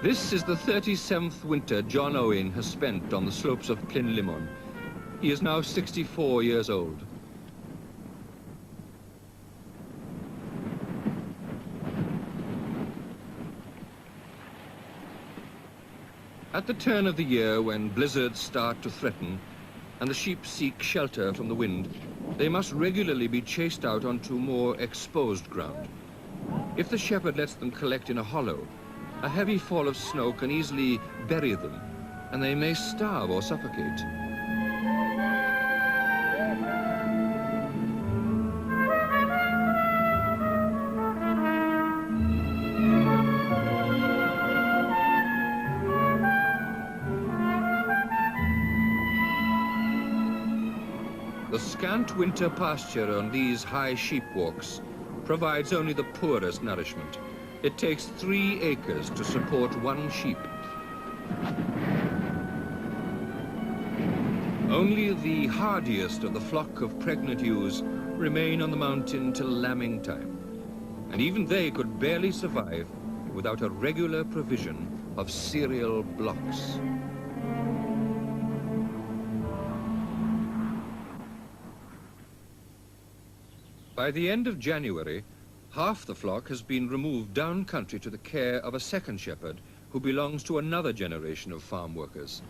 This is the 37th winter John Owen has spent on the slopes of Plynlimon. He is now 64 years old. At the turn of the year, when blizzards start to threaten and the sheep seek shelter from the wind, they must regularly be chased out onto more exposed ground. If the shepherd lets them collect in a hollow, a heavy fall of snow can easily bury them, and they may starve or suffocate. The scant winter pasture on these high sheep walks provides only the poorest nourishment. It takes 3 acres to support 1 sheep. Only the hardiest of the flock of pregnant ewes remain on the mountain till lambing time, and even they could barely survive without a regular provision of cereal blocks. By the end of January, half the flock has been removed down country to the care of a second shepherd who belongs to another generation of farm workers.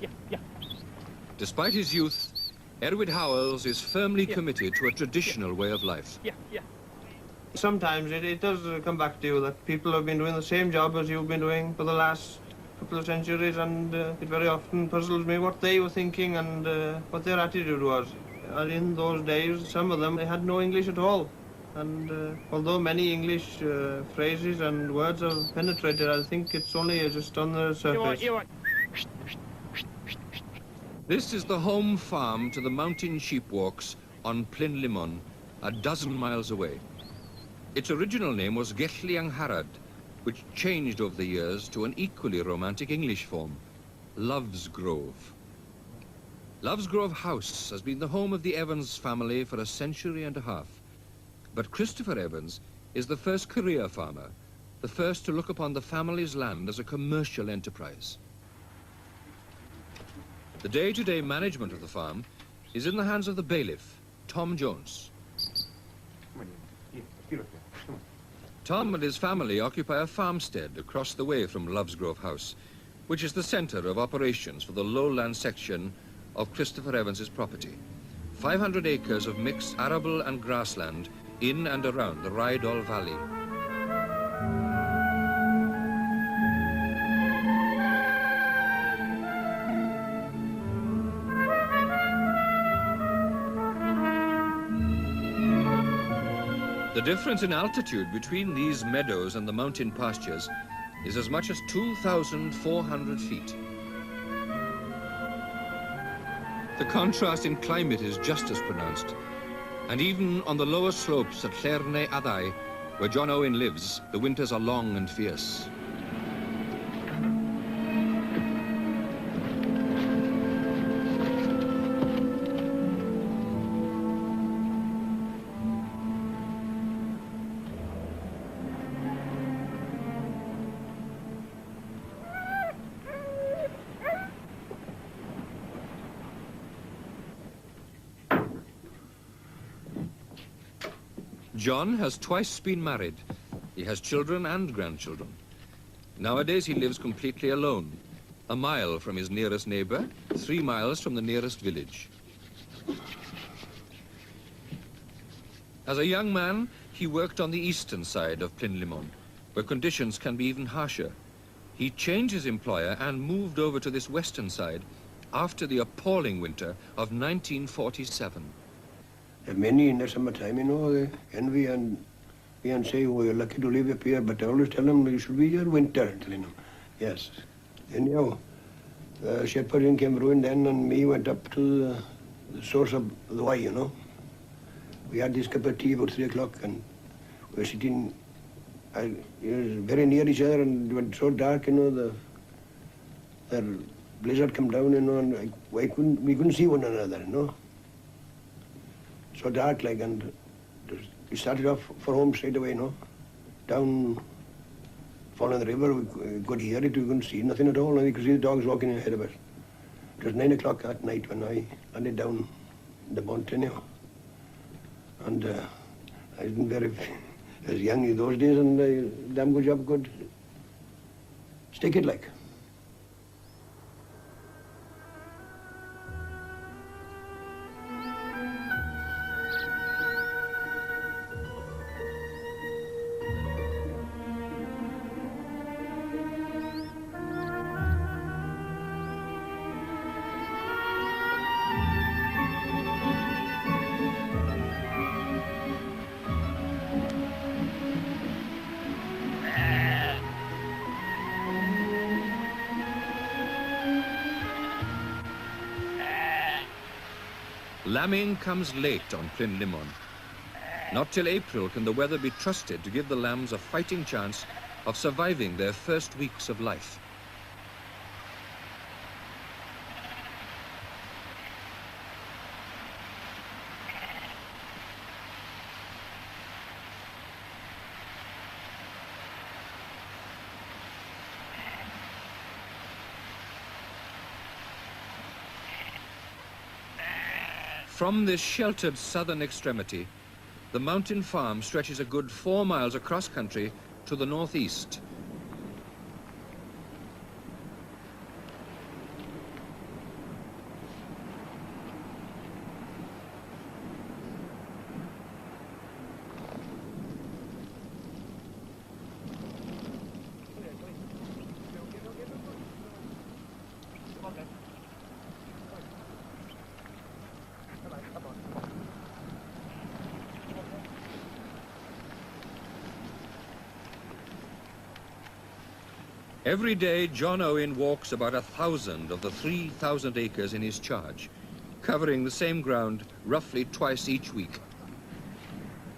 Despite his youth, Erwin Howells is firmly committed to a traditional way of life. Sometimes it does come back to you that people have been doing the same job as you've been doing for the last couple of centuries, and it very often puzzles me what they were thinking and what their attitude was. And in those days, some of them, they had no English at all. And although many English phrases and words have penetrated, I think it's only just on the surface. This is the home farm to the mountain sheep walks on Plynlimon, a dozen miles away. Its original name was Gelliangharad, which changed over the years to an equally romantic English form, Love's Grove. Love's Grove House has been the home of the Evans family for a century and a half. But Christopher Evans is the first career farmer, the first to look upon the family's land as a commercial enterprise. The day-to-day management of the farm is in the hands of the bailiff, Tom Jones. Tom and his family occupy a farmstead across the way from Love's Grove House, which is the center of operations for the lowland section of Christopher Evans's property. 500 acres of mixed arable and grassland in and around the Rydal Valley. The difference in altitude between these meadows and the mountain pastures is as much as 2,400 feet. The contrast in climate is just as pronounced, and even on the lower slopes at Llerne Adai, where John Owen lives, the winters are long and fierce. John has twice been married. He has children and grandchildren. Nowadays he lives completely alone, a mile from his nearest neighbor, 3 miles from the nearest village. As a young man, he worked on the eastern side of Plynlimon, where conditions can be even harsher. He changed his employer and moved over to this western side after the appalling winter of 1947. There are many in the summertime, you know, they envy and say, oh, you're lucky to live up here, but I always tell them you should be here winter, telling them. Yes. Anyhow, the shepherding came ruined then, and me went up to the source of the Wye, you know. We had this cup of tea about 3 o'clock, and we were sitting very near each other, and it was so dark, you know, the blizzard came down, you know, and we couldn't see one another, you know. So dark, like, and we started off for home straight away, you know, down fall in the river, we could hear it, we couldn't see nothing at all, and we could see the dogs walking ahead of us. It was 9 o'clock at night when I landed down the mountain, and I didn't very, as young in those days, and damn good job could stick it like. Lambing comes late on Plinlimmon. Not till April can the weather be trusted to give the lambs a fighting chance of surviving their first weeks of life. From this sheltered southern extremity, the mountain farm stretches a good 4 miles across country to the northeast. Every day, John Owen walks about 1,000 of the 3,000 acres in his charge, covering the same ground roughly twice each week.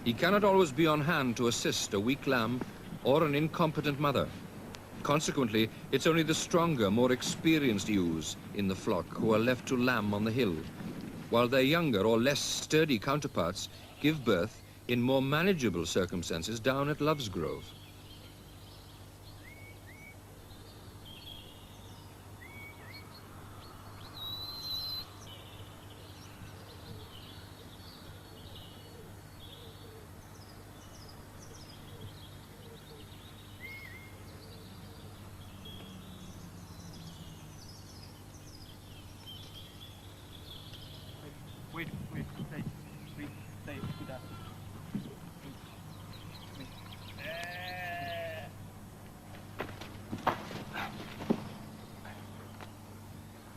He cannot always be on hand to assist a weak lamb or an incompetent mother. Consequently, it's only the stronger, more experienced ewes in the flock who are left to lamb on the hill, while their younger or less sturdy counterparts give birth in more manageable circumstances down at Love's Grove. Wait, stay, do that.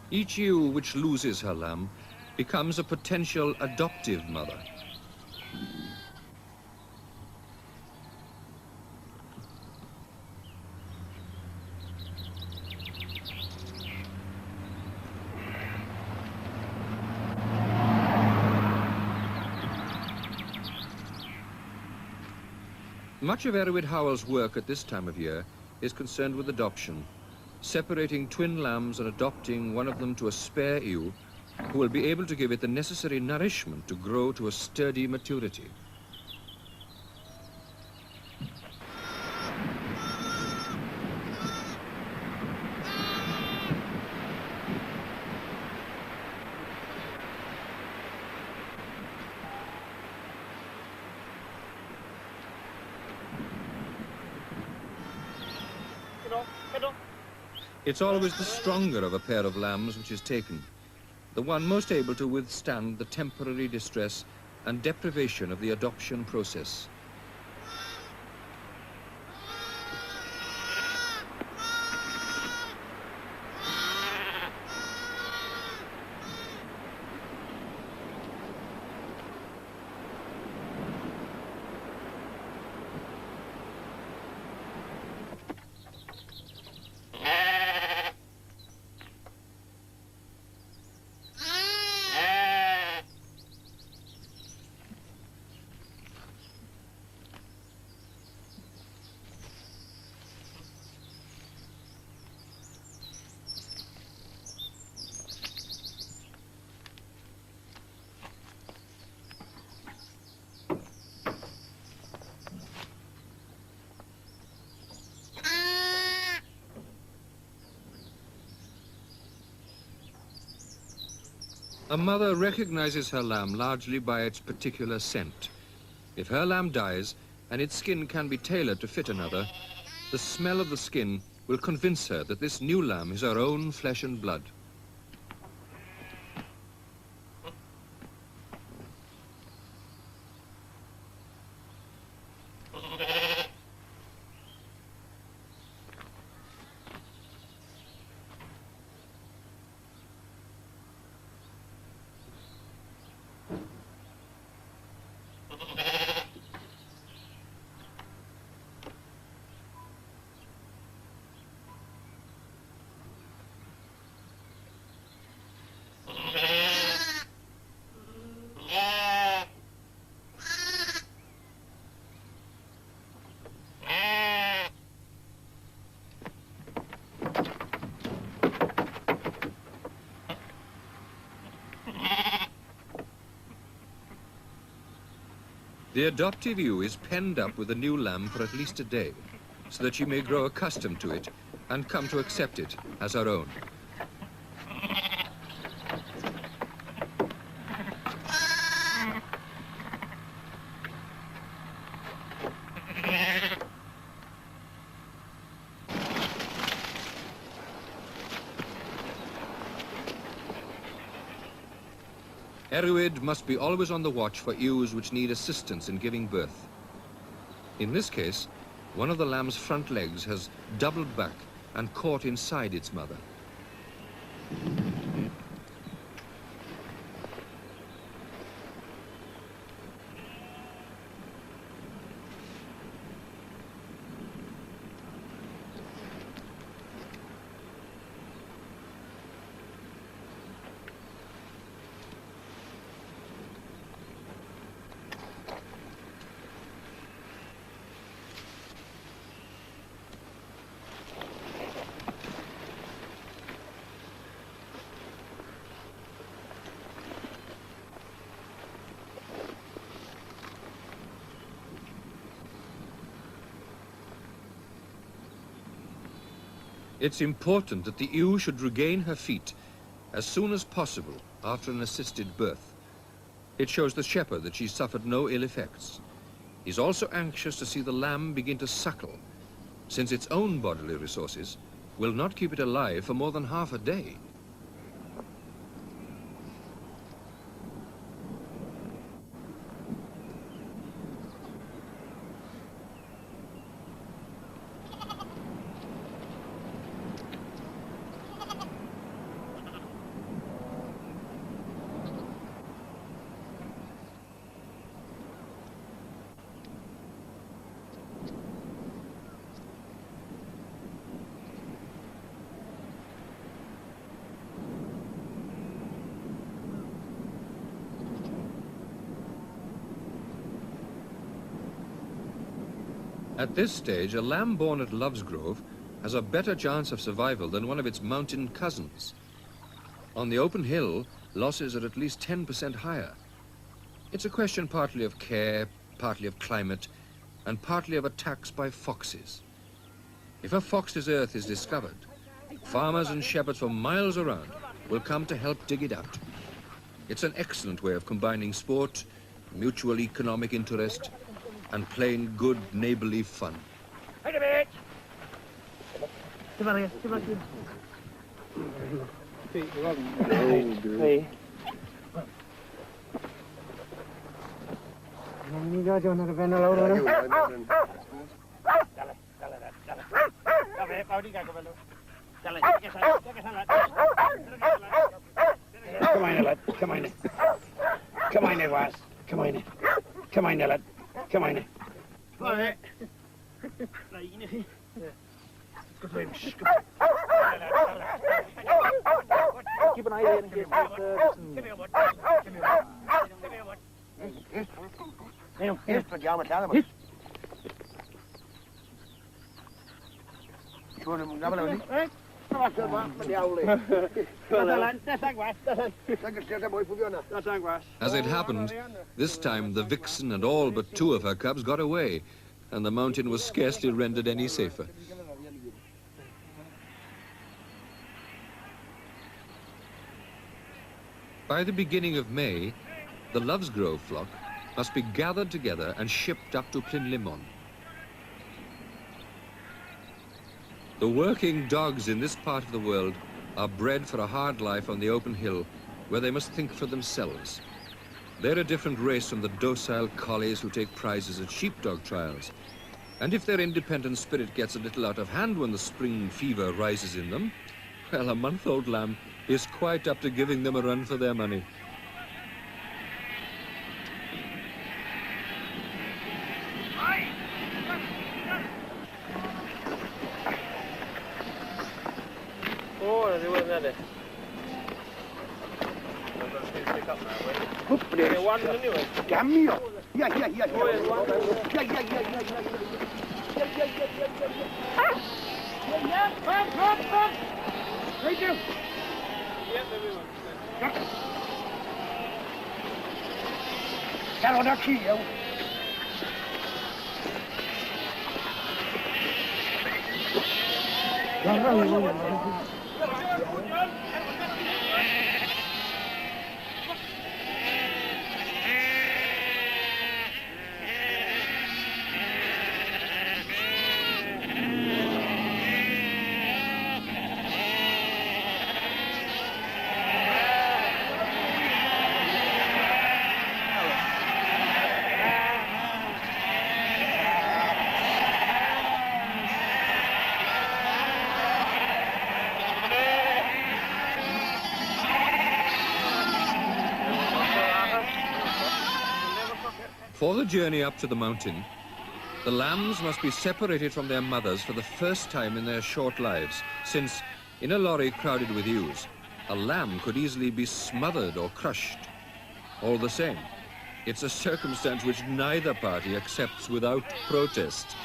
Each ewe which loses her lamb becomes a potential adoptive mother. Much of Erwin Howell's work at this time of year is concerned with adoption, separating twin lambs and adopting one of them to a spare ewe who will be able to give it the necessary nourishment to grow to a sturdy maturity. It's always the stronger of a pair of lambs which is taken, the one most able to withstand the temporary distress and deprivation of the adoption process. A mother recognizes her lamb largely by its particular scent. If her lamb dies and its skin can be tailored to fit another, the smell of the skin will convince her that this new lamb is her own flesh and blood. The adoptive ewe is penned up with the new lamb for at least a day, so that she may grow accustomed to it and come to accept it as her own. Erowid must be always on the watch for ewes which need assistance in giving birth. In this case, one of the lamb's front legs has doubled back and caught inside its mother. It's important that the ewe should regain her feet as soon as possible after an assisted birth. It shows the shepherd that she's suffered no ill effects. He's also anxious to see the lamb begin to suckle, since its own bodily resources will not keep it alive for more than half a day. At this stage, a lamb born at Lovesgrove has a better chance of survival than one of its mountain cousins. On the open hill, losses are at least 10% higher. It's a question partly of care, partly of climate, and partly of attacks by foxes. If a fox's earth is discovered, farmers and shepherds for miles around will come to help dig it out. It's an excellent way of combining sport, mutual economic interest, and plain good neighborly fun. Wait a minute! Come on, lad. Come on. Come on, lass. Come on. Come on, lad. Come on. All right. Keep an eye there in case As it happened, this time the vixen and all but 2 of her cubs got away, and the mountain was scarcely rendered any safer. By the beginning of May, the Love's-Grove flock must be gathered together and shipped up to Plinlimmon. The working dogs in this part of the world are bred for a hard life on the open hill, where they must think for themselves. They're a different race from the docile collies who take prizes at sheepdog trials. And if their independent spirit gets a little out of hand when the spring fever rises in them, well, a month-old lamb is quite up to giving them a run for their money. Oh, they weren't there. Up there. They won anyway. Damn me up. Yeah. Oh, yes, one. Right there. Yeah, they won. Carol, that key, yo. For the journey up to the mountain, the lambs must be separated from their mothers for the first time in their short lives, since, in a lorry crowded with ewes, a lamb could easily be smothered or crushed. All the same, it's a circumstance which neither party accepts without protest.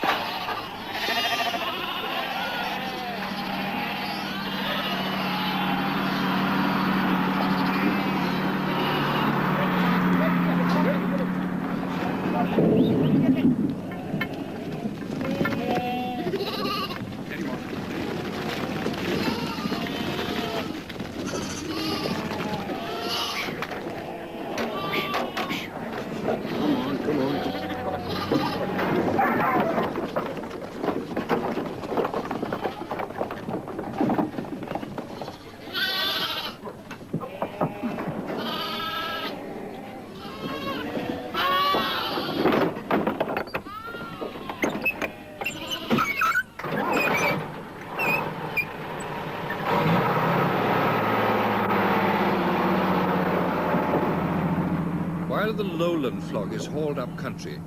While the lowland flock is hauled up country,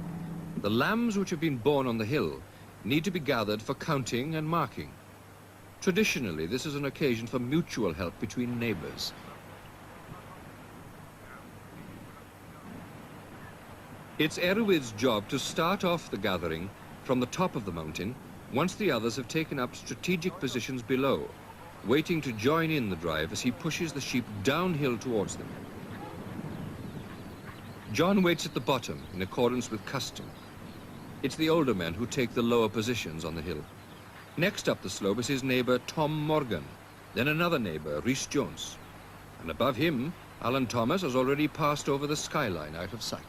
the lambs which have been born on the hill need to be gathered for counting and marking. Traditionally, this is an occasion for mutual help between neighbors. It's Erowid's job to start off the gathering from the top of the mountain once the others have taken up strategic positions below, waiting to join in the drive as he pushes the sheep downhill towards them. John waits at the bottom in accordance with custom. It's the older men who take the lower positions on the hill. Next up the slope is his neighbor Tom Morgan, then another neighbor, Rhys Jones. And above him, Alan Thomas has already passed over the skyline out of sight.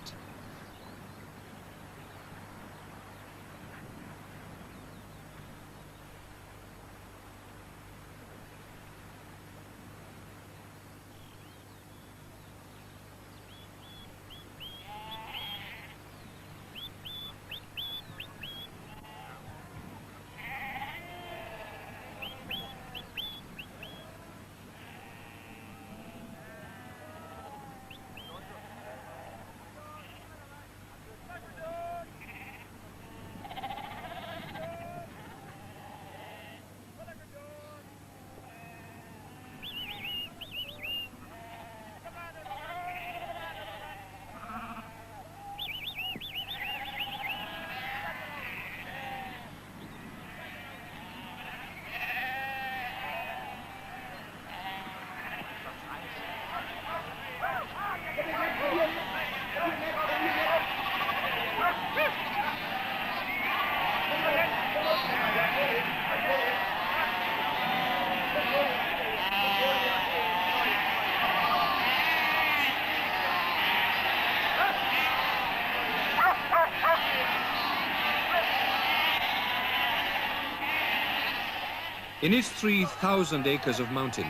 In its 3,000 acres of mountain,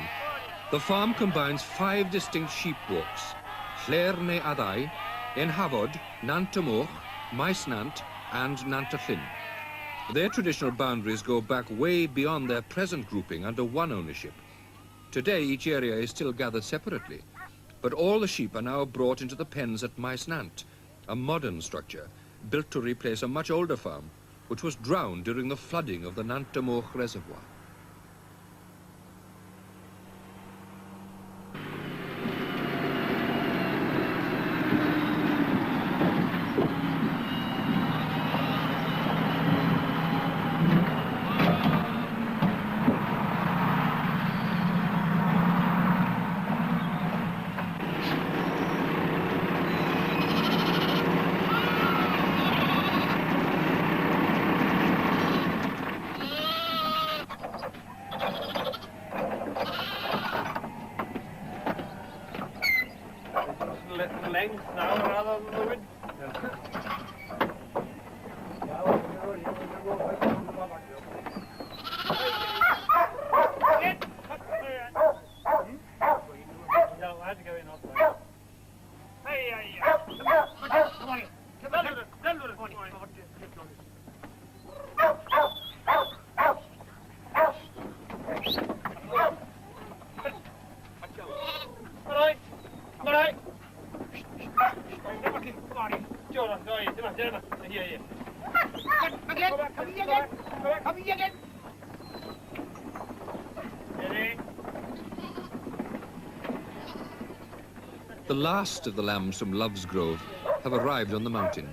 the farm combines 5 distinct sheep walks: Llaer neu Addau, Ein Hafod, Nant y Moch, Maes Nant, and Nant y Llyn. Their traditional boundaries go back way beyond their present grouping under one ownership. Today, each area is still gathered separately, but all the sheep are now brought into the pens at Maes Nant, a modern structure built to replace a much older farm, which was drowned during the flooding of the Nant y Moch reservoir. The length now rather than the width. The last of the lambs from Love's Grove have arrived on the mountain.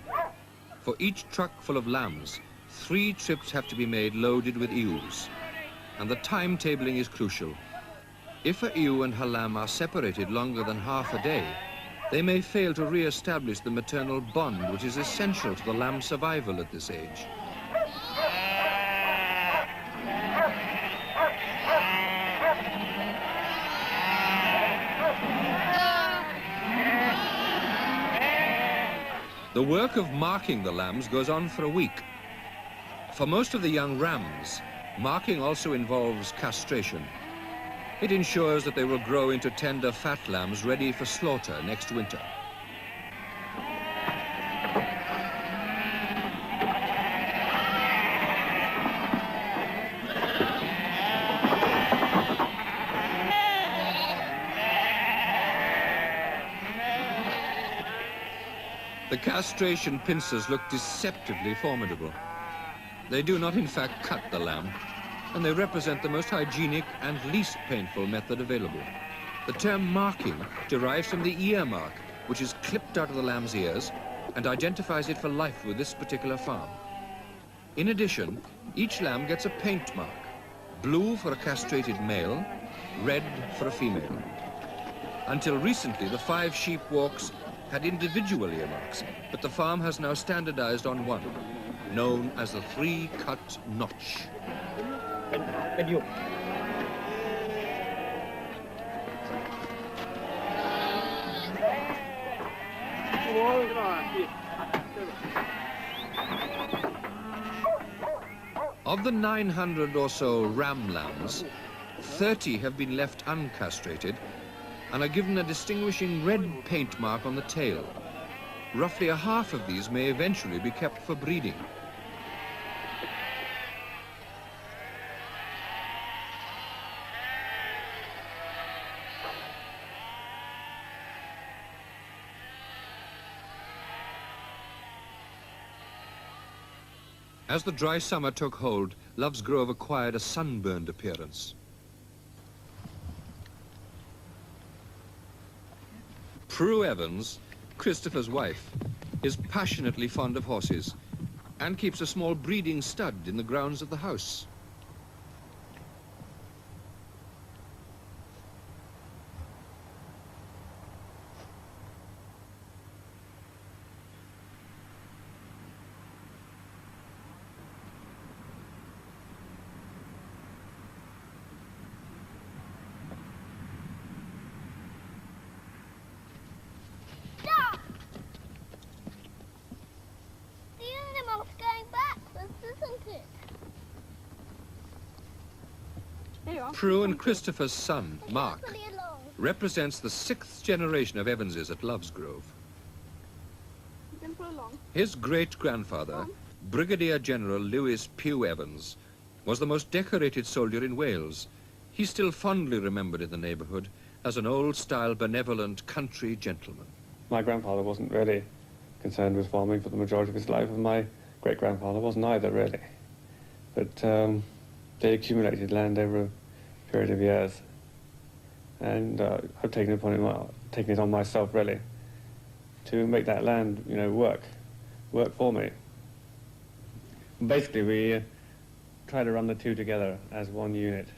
For each truck full of lambs, 3 trips have to be made loaded with ewes. And the timetabling is crucial. If a ewe and her lamb are separated longer than half a day, they may fail to re-establish the maternal bond which is essential to the lamb's survival at this age. The work of marking the lambs goes on for a week. For most of the young rams, marking also involves castration. It ensures that they will grow into tender fat lambs ready for slaughter next winter. The castration pincers look deceptively formidable. They do not in fact cut the lamb, and they represent the most hygienic and least painful method available. The term marking derives from the ear mark, which is clipped out of the lamb's ears and identifies it for life with this particular farm. In addition, each lamb gets a paint mark, blue for a castrated male, red for a female. Until recently, the 5 sheep walks had individual earmarks, but the farm has now standardized on one, known as the 3-cut notch. Of the 900 or so ram lambs, 30 have been left uncastrated and are given a distinguishing red paint mark on the tail. Roughly a half of these may eventually be kept for breeding. As the dry summer took hold, Love's Grove acquired a sunburned appearance. Prue Evans, Christopher's wife, is passionately fond of horses and keeps a small breeding stud in the grounds of the house. Prue and Christopher's son, Mark, represents the 6th generation of Evanses at Lovesgrove. His great-grandfather, Brigadier General Lewis Pugh Evans, was the most decorated soldier in Wales. He's still fondly remembered in the neighbourhood as an old-style, benevolent country gentleman. My grandfather wasn't really concerned with farming for the majority of his life, and my great-grandfather wasn't either, really. But they accumulated land over a period of years, and I've taken it on myself, really, to make that land, you know, work for me. Basically, we try to run the two together as one unit.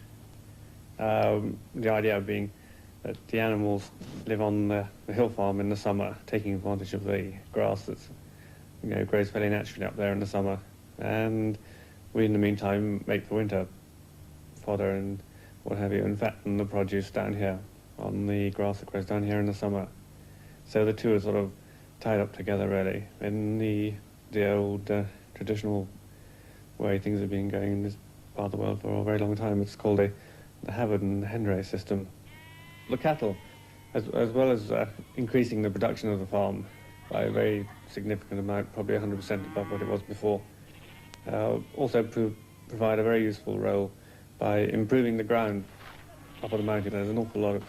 The idea being that the animals live on the hill farm in the summer, taking advantage of the grass that's, you know, grows fairly naturally up there in the summer, and we, in the meantime, make the winter fodder and what have you, and fatten the produce down here on the grass that grows down here in the summer. So the two are sort of tied up together, really, in the old traditional way things have been going in this part of the world for a very long time. It's called the Havard and Henry system. The cattle, as well as increasing the production of the farm by a very significant amount, probably 100% above what it was before, also provide a very useful role by improving the ground up on the mountain. There's an awful lot of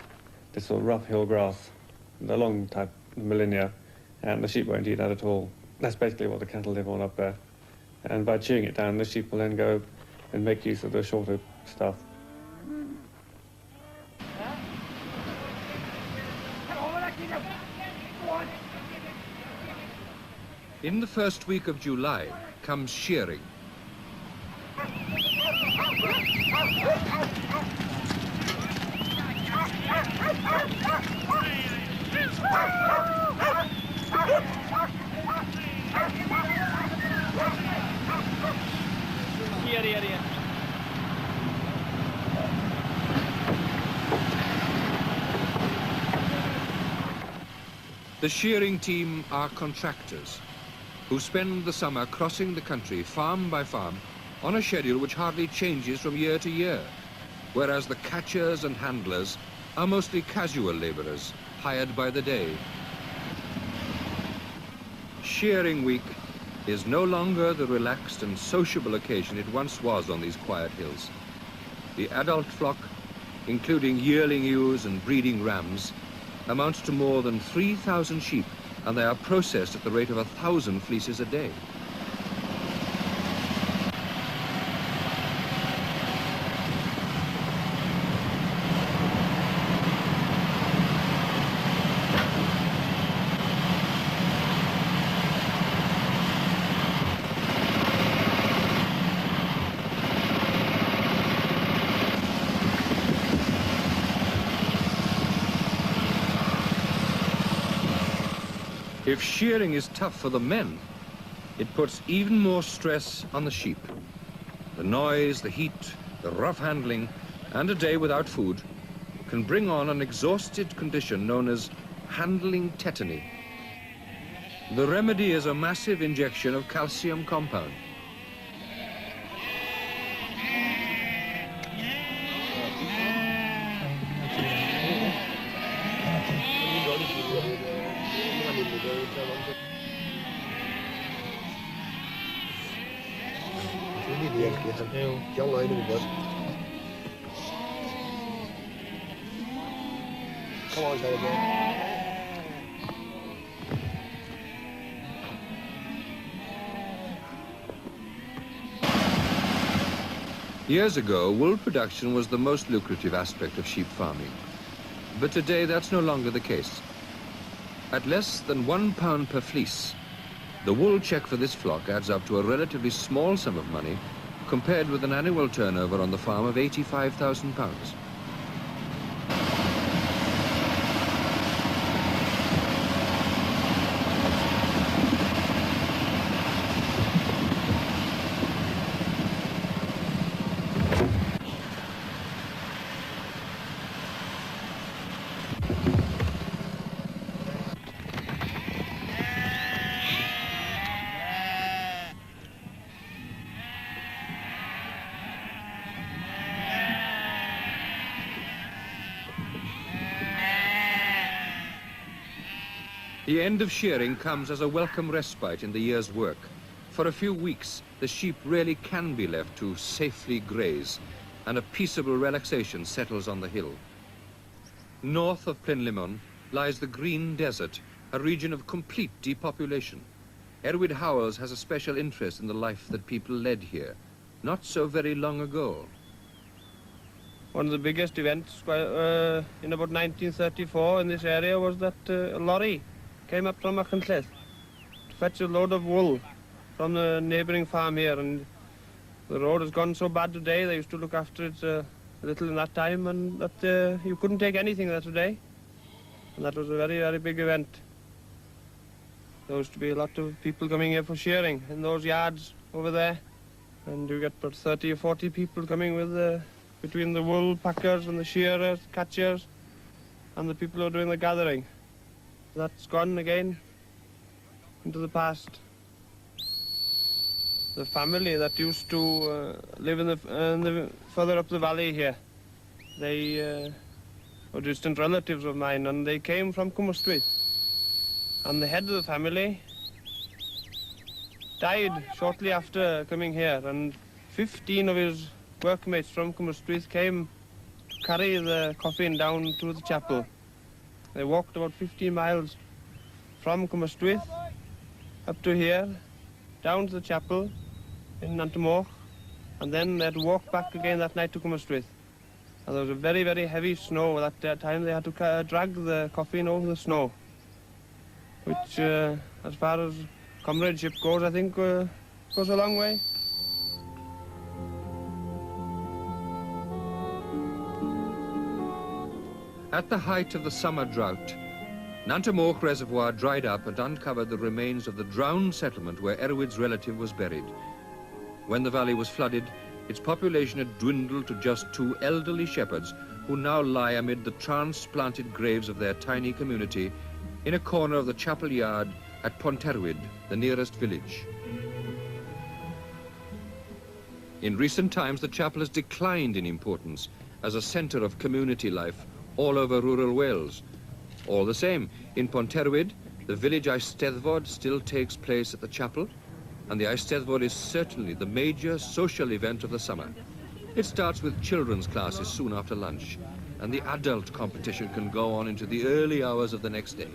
this sort of rough hill grass, the long type, millennia, and the sheep won't eat that at all. That's basically what the cattle live on up there. And by chewing it down, the sheep will then go and make use of the shorter stuff. In the first week of July comes shearing. The shearing team are contractors who spend the summer crossing the country farm by farm on a schedule which hardly changes from year to year, whereas the catchers and handlers are mostly casual labourers hired by the day. Shearing week is no longer the relaxed and sociable occasion it once was on these quiet hills. The adult flock, including yearling ewes and breeding rams, amounts to more than 3,000 sheep, and they are processed at the rate of 1,000 fleeces a day. If shearing is tough for the men, it puts even more stress on the sheep. The noise, the heat, the rough handling, and a day without food can bring on an exhausted condition known as handling tetany. The remedy is a massive injection of calcium compound. Come on, Sarah. Years ago, wool production was the most lucrative aspect of sheep farming. But today, that's no longer the case. At less than £1 per fleece, the wool check for this flock adds up to a relatively small sum of money compared with an annual turnover on the farm of £85,000. The end of shearing comes as a welcome respite in the year's work. For a few weeks, the sheep really can be left to safely graze, and a peaceable relaxation settles on the hill. North of Plinlimmon lies the Green Desert, a region of complete depopulation. Erwyd Howells has a special interest in the life that people led here, not so very long ago. One of the biggest events in about 1934 in this area was that a lorry came up from Machynlleth to fetch a load of wool from the neighbouring farm here, and the road has gone so bad today. They used to look after it a little in that time, and that you couldn't take anything there today. And that was a very, very big event. There used to be a lot of people coming here for shearing in those yards over there. And you get about 30 or 40 people coming with between the wool packers and the shearers, catchers, and the people who are doing the gathering. That's gone again into the past. The family that used to live in the further up the valley here, they were distant relatives of mine, and they came from Cwmystwyth. And the head of the family died shortly after coming here, and 15 of his workmates from Cwmystwyth came to carry the coffin down to the chapel. They walked about 15 miles from Cwmystwyth up to here, down to the chapel in Nantymoch, and then they had to walk back again that night to Cwmystwyth. And there was a very, very heavy snow at that time. They had to drag the coffin over the snow, which, as far as comradeship goes, I think goes a long way. At the height of the summer drought, Nantymoch Reservoir dried up and uncovered the remains of the drowned settlement where Erwyd's relative was buried. When the valley was flooded, its population had dwindled to just 2 elderly shepherds who now lie amid the transplanted graves of their tiny community in a corner of the chapel yard at Ponterwyd, the nearest village. In recent times, the chapel has declined in importance as a centre of community life all over rural Wales. All the same, in Ponterwyd, the village Eisteddfod still takes place at the chapel, and the Eisteddfod is certainly the major social event of the summer. It starts with children's classes soon after lunch, and the adult competition can go on into the early hours of the next day.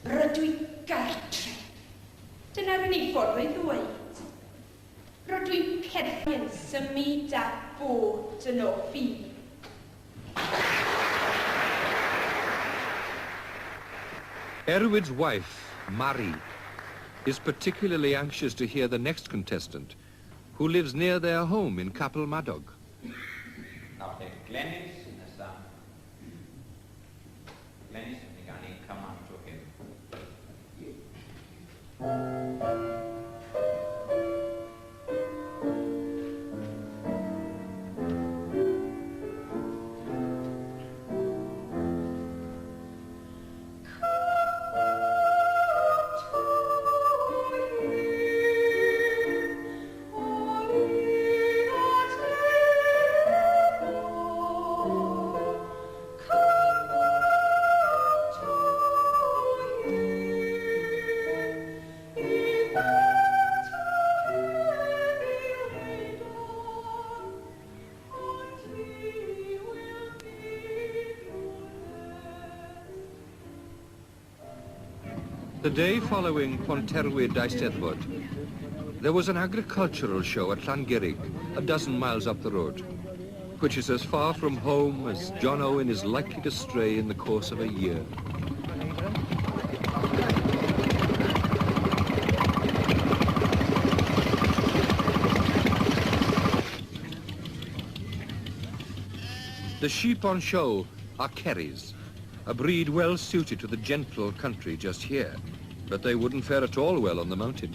Rydw i gartre. Dyna'r unig ffordd o'i ddweud. Rydw i'n perthyn symud a bod yn o fi. Erwyd's wife, Mari, is particularly anxious to hear the next contestant, who lives near their home in Capel Madog. Now take Glenys in the sun. Glenys and Megani come on to him. The day following Ponterwyd Eisteddfod, there was an agricultural show at Llangurig, a dozen miles up the road, which is as far from home as John Owen is likely to stray in the course of a year. The sheep on show are Kerrys, a breed well suited to the gentle country just here, but they wouldn't fare at all well on the mountain.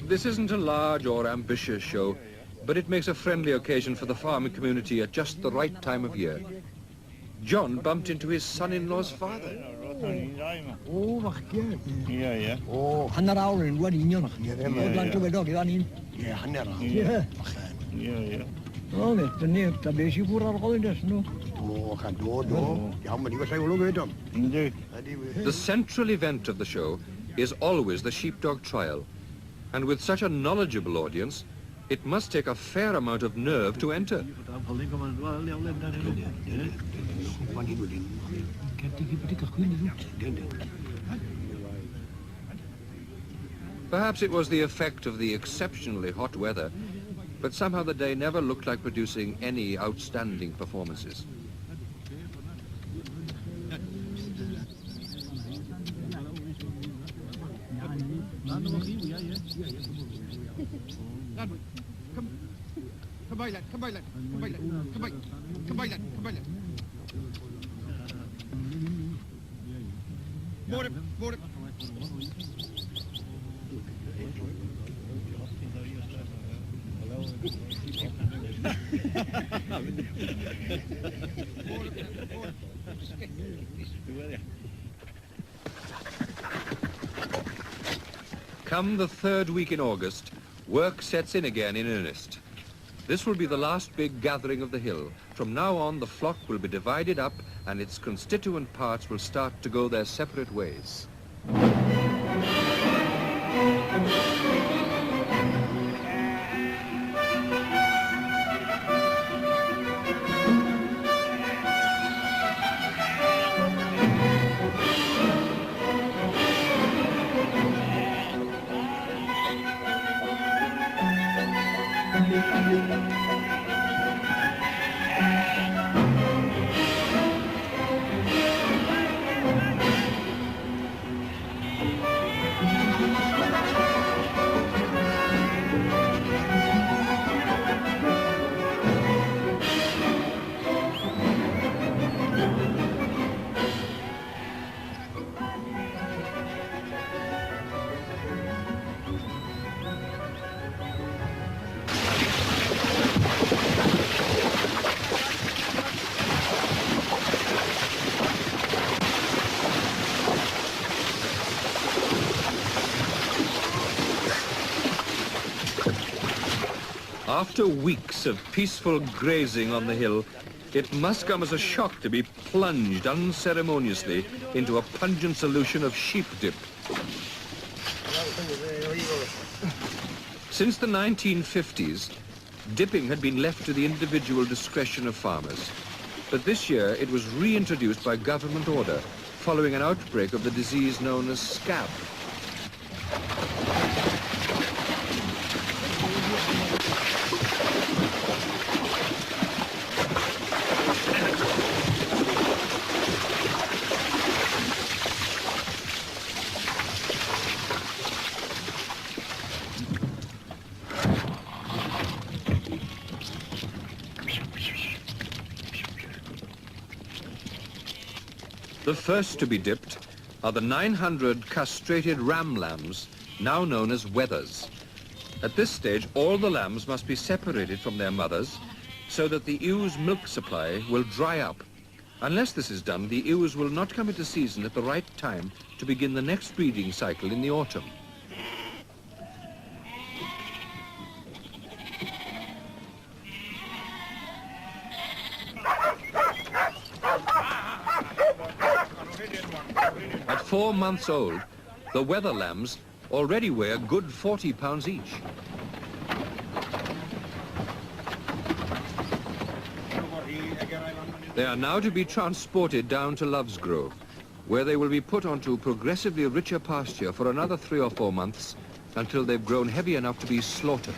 This isn't a large or ambitious show, but it makes a friendly occasion for the farming community at just the right time of year. John bumped into his son-in-law's father. Oh, wacht, ja. Ja, ja. Oh, hanner awr yn wedi union. Ja, Oedd lan tywedog i fan un. Ja, hanner al. Ie. Ja, ja. O, ne, dyna, da beth sy'n bwr ar ôl yn dys nhw. O, gaan door, door. Ja, maar die was hij wel ook uit dan. Indeed. The central event of the show is always the sheepdog trial. And with such a knowledgeable audience, it must take a fair amount of nerve to enter. Perhaps it was the effect of the exceptionally hot weather, but somehow the day never looked like producing any outstanding performances. Come the third week in August, work sets in again in earnest. This will be the last big gathering of the hill. From now on, the flock will be divided up and its constituent parts will start to go their separate ways. After weeks of peaceful grazing on the hill, it must come as a shock to be plunged unceremoniously into a pungent solution of sheep dip. Since the 1950s, dipping had been left to the individual discretion of farmers. But this year it was reintroduced by government order, following an outbreak of the disease known as scab. The first to be dipped are the 900 castrated ram lambs, now known as wethers. At this stage, all the lambs must be separated from their mothers so that the ewes' milk supply will dry up. Unless this is done, the ewes will not come into season at the right time to begin the next breeding cycle in the autumn. At 4 months old, the wether lambs already weigh a good 40 pounds each. They are now to be transported down to Lovesgrove, where they will be put onto progressively richer pasture for another 3 or 4 months until they've grown heavy enough to be slaughtered.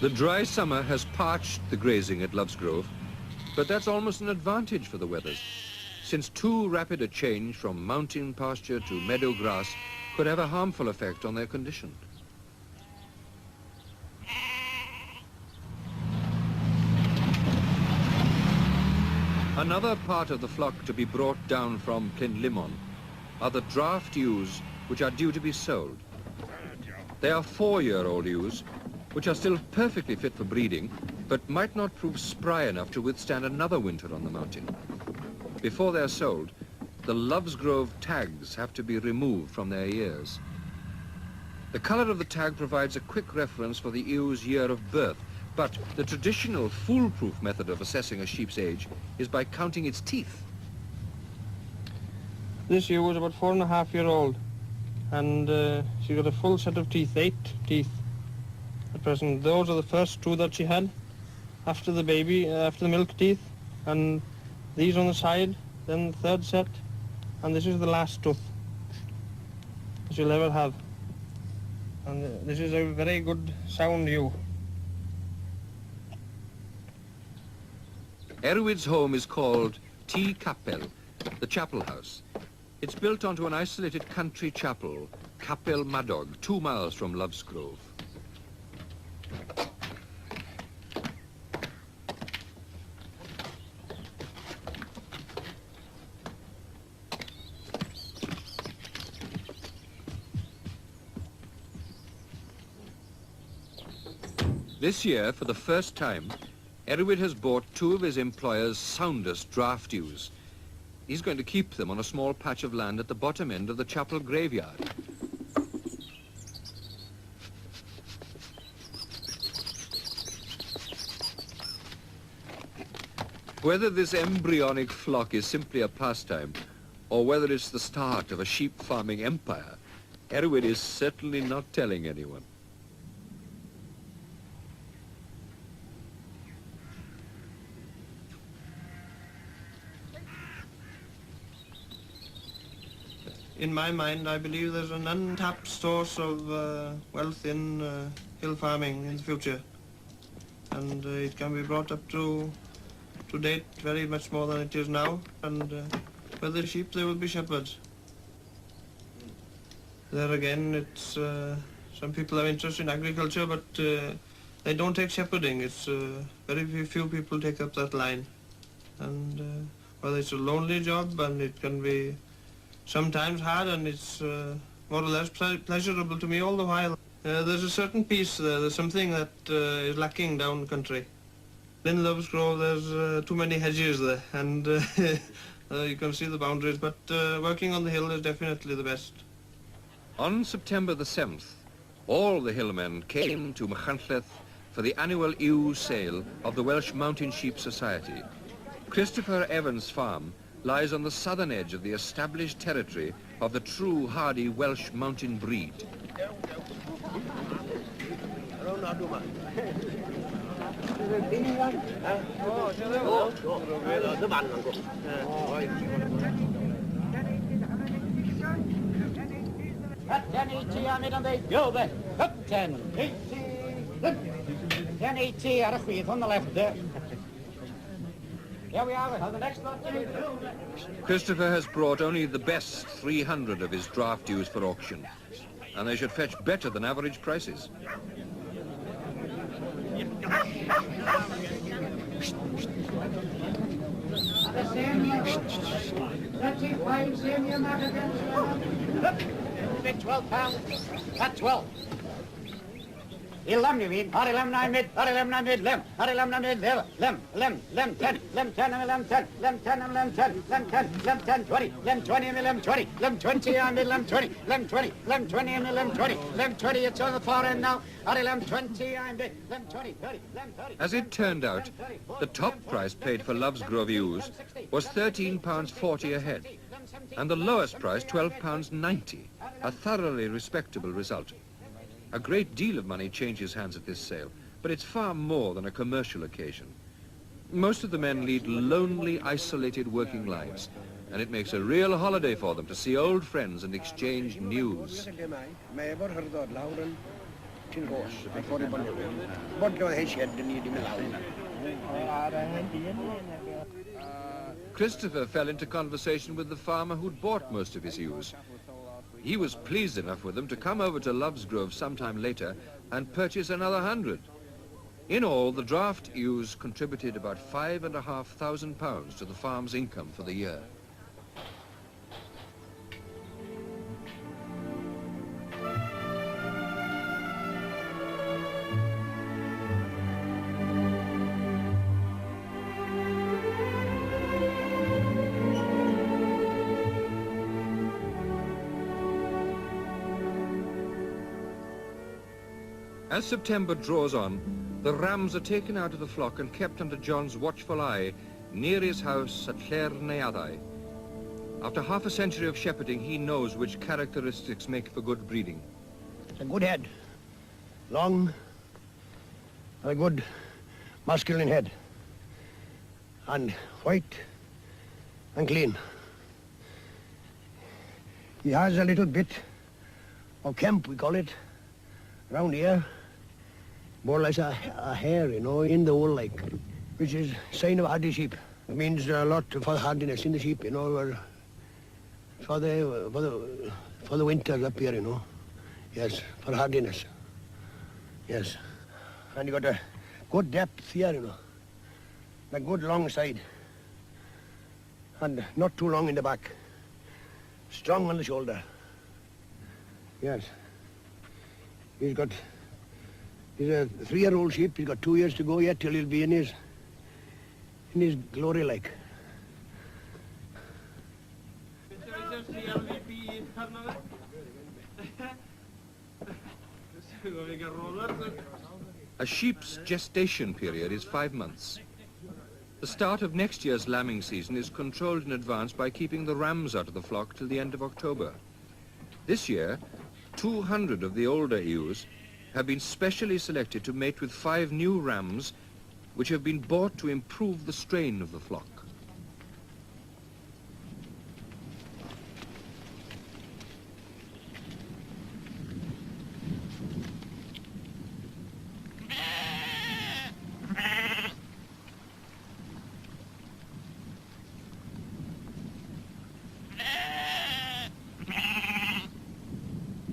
The dry summer has parched the grazing at Loves Grove, but that's almost an advantage for the wethers, since too rapid a change from mountain pasture to meadow grass could have a harmful effect on their condition. Another part of the flock to be brought down from Plinlimmon are the draft ewes which are due to be sold. They are 4-year-old ewes which are still perfectly fit for breeding, but might not prove spry enough to withstand another winter on the mountain. Before they're sold, the Loves Grove tags have to be removed from their ears. The color of the tag provides a quick reference for the ewe's year of birth, but the traditional foolproof method of assessing a sheep's age is by counting its teeth. This ewe was about 4.5-year-old, and she got a full set of teeth, 8 teeth. At present, those are the first 2 that she had after the baby, after the milk teeth, and these on the side, then the 3rd set, and this is the last tooth she'll ever have. And this is a very good sound ewe. Erwid's home is called T Capel, the chapel house. It's built onto an isolated country chapel, Capel Madog, 2 miles from Loves Grove. This year, for the first time, Erwid has bought 2 of his employer's soundest draft ewes. He's going to keep them on a small patch of land at the bottom end of the chapel graveyard. Whether this embryonic flock is simply a pastime, or whether it's the start of a sheep farming empire, Erwid is certainly not telling anyone. In my mind, I believe there's an untapped source of wealth in hill farming in the future. And it can be brought up to date very much more than it is now. And where there are sheep, there will be shepherds. There again, it's some people have interest in agriculture, but they don't take shepherding. It's very few people take up that line. And well, it's a lonely job, and it can be sometimes hard, and it's more or less pleasurable to me all the while. There's a certain peace there. There's something that is lacking down country. In Loves Grove, there's too many hedges there, and you can see the boundaries, but working on the hill is definitely the best. On September the 7th, all the hillmen came to Machynlleth for the annual ewe sale of the Welsh Mountain Sheep Society. Christopher Evans' farm lies on the southern edge of the established territory of the true hardy Welsh mountain breed. On the left there. Here we are, the next one. Christopher has brought only the best 300 of his draft ewes for auction, and they should fetch better than average prices. Big 12 pounds. At 12. 11 you mean? 11 mid, 11 mid, lem, 11 mid, lem, 10, lem 10, 11 10, lem 10, 11 10, lem 10, lem 10, 20, lem 20, lem 20, lem 20, I'm in lem 20, lem 20, lem 20, and lem 20, lem 20, it's on the far end now, 11 20, I'm in lem 20, 30, lem 30. As it turned out, the top price paid for Loves Grove ewes was £13.40 a head, and the lowest price £12.90, a thoroughly respectable result. A great deal of money changes hands at this sale, but it's far more than a commercial occasion. Most of the men lead lonely, isolated working lives, and it makes a real holiday for them to see old friends and exchange news. Christopher fell into conversation with the farmer who'd bought most of his ewes. He was pleased enough with them to come over to Loves Grove sometime later and purchase another 100. In all, the draft ewes contributed about £5,500 to the farm's income for the year. As September draws on, the rams are taken out of the flock and kept under John's watchful eye near his house at Llern-Neuaddau. After half a century of shepherding, he knows which characteristics make for good breeding. It's a good head, long, and a good masculine head, and white and clean. He has a little bit of kemp, we call it, round here. More like a hair, you know, in the wool, like, which is sign of hardy sheep. It means a lot for hardiness in the sheep, you know, or for the winters up here, you know. Yes, for hardiness. Yes. And you got a good depth here, you know. A good long side. And not too long in the back. Strong on the shoulder. Yes. He's a 3-year-old sheep. He's got 2 years to go yet till he'll be in his glory, like. A sheep's gestation period is 5 months. The start of next year's lambing season is controlled in advance by keeping the rams out of the flock till the end of October. This year, 200 of the older ewes have been specially selected to mate with 5 new rams which have been bought to improve the strain of the flock.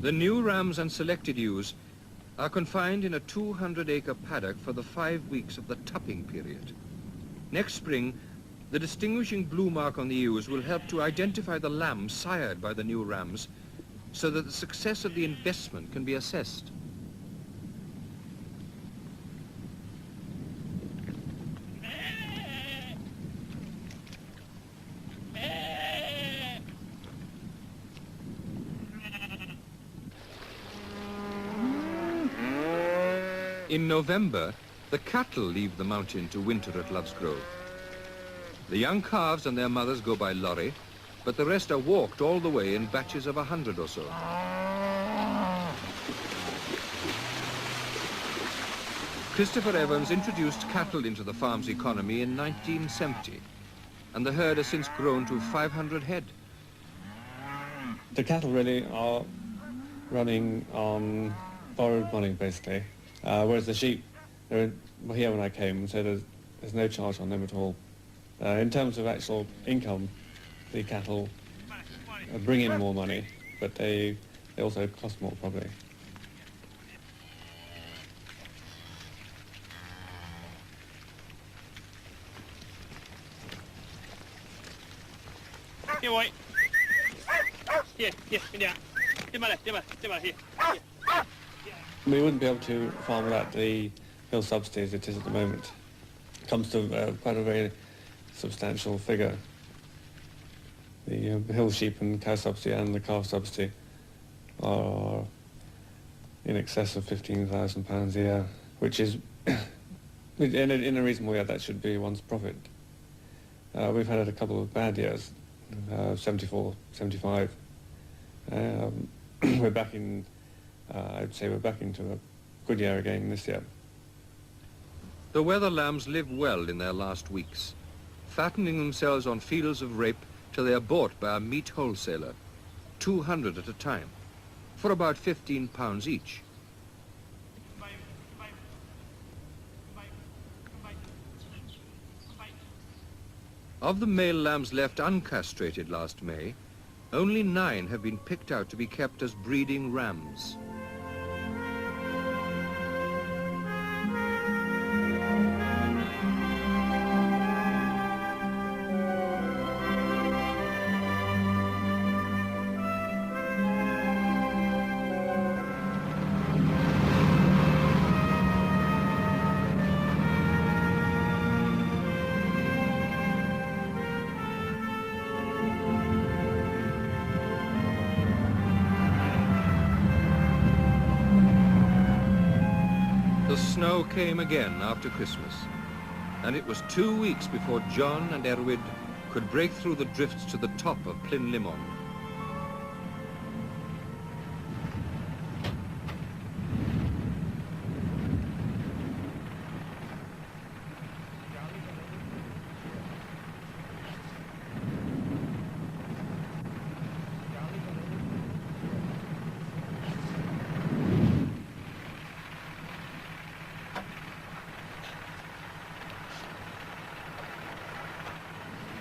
The new rams and selected ewes are confined in a 200-acre paddock for the 5 weeks of the tupping period. Next spring, the distinguishing blue mark on the ewes will help to identify the lambs sired by the new rams so that the success of the investment can be assessed. In November, the cattle leave the mountain to winter at Loves Grove. The young calves and their mothers go by lorry, but the rest are walked all the way in batches of 100 or so. Christopher Evans introduced cattle into the farm's economy in 1970, and the herd has since grown to 500 head. The cattle really are running on borrowed money, basically. Whereas the sheep, they're here when I came, so there's no charge on them at all. In terms of actual income, the cattle bring in more money, but they also cost more, probably. Here, boy. Here, here. Here. We wouldn't be able to farm without the hill subsidy as it is at the moment. It comes to quite a very substantial figure. The hill sheep and cow subsidy and the calf subsidy are in excess of £15,000 a year, which is, in a reasonable year, that should be one's profit. We've had a couple of bad years, 74, 75. We're back in I'd say we're back into a good year again this year. The Weather lambs live well in their last weeks, fattening themselves on fields of rape till they are bought by a meat wholesaler, 200 at a time, for about £15 each. Of the male lambs left uncastrated last May, only 9 have been picked out to be kept as breeding rams. The snow came again after Christmas, and it was 2 weeks before John and Erwyd could break through the drifts to the top of Plynlimon.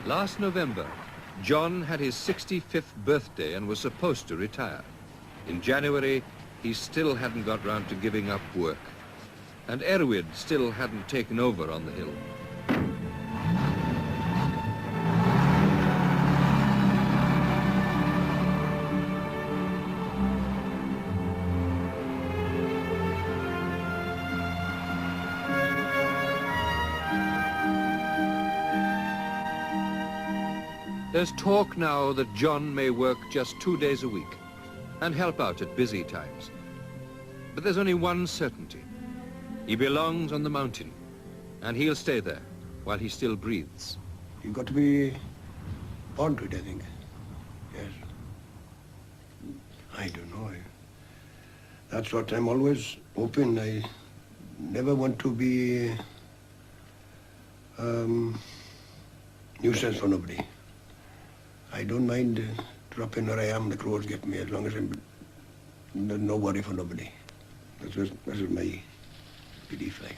Last November, John had his 65th birthday and was supposed to retire. In January, he still hadn't got round to giving up work, and Erwyd still hadn't taken over on the hill. There's talk now that John may work just 2 days a week and help out at busy times. But there's only one certainty. He belongs on the mountain, and he'll stay there while he still breathes. You've got to be on to it, I think. Yes. I don't know. That's what I'm always hoping. I never want to be nuisance for nobody. I don't mind dropping where I am, the crows get me, as long as I'm no worry for nobody. That's my belief, like.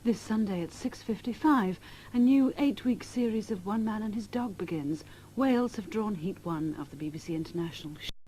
This Sunday at 6:55, a new 8-week series of One Man and His Dog begins. Wales have drawn Heat 1 of the BBC International.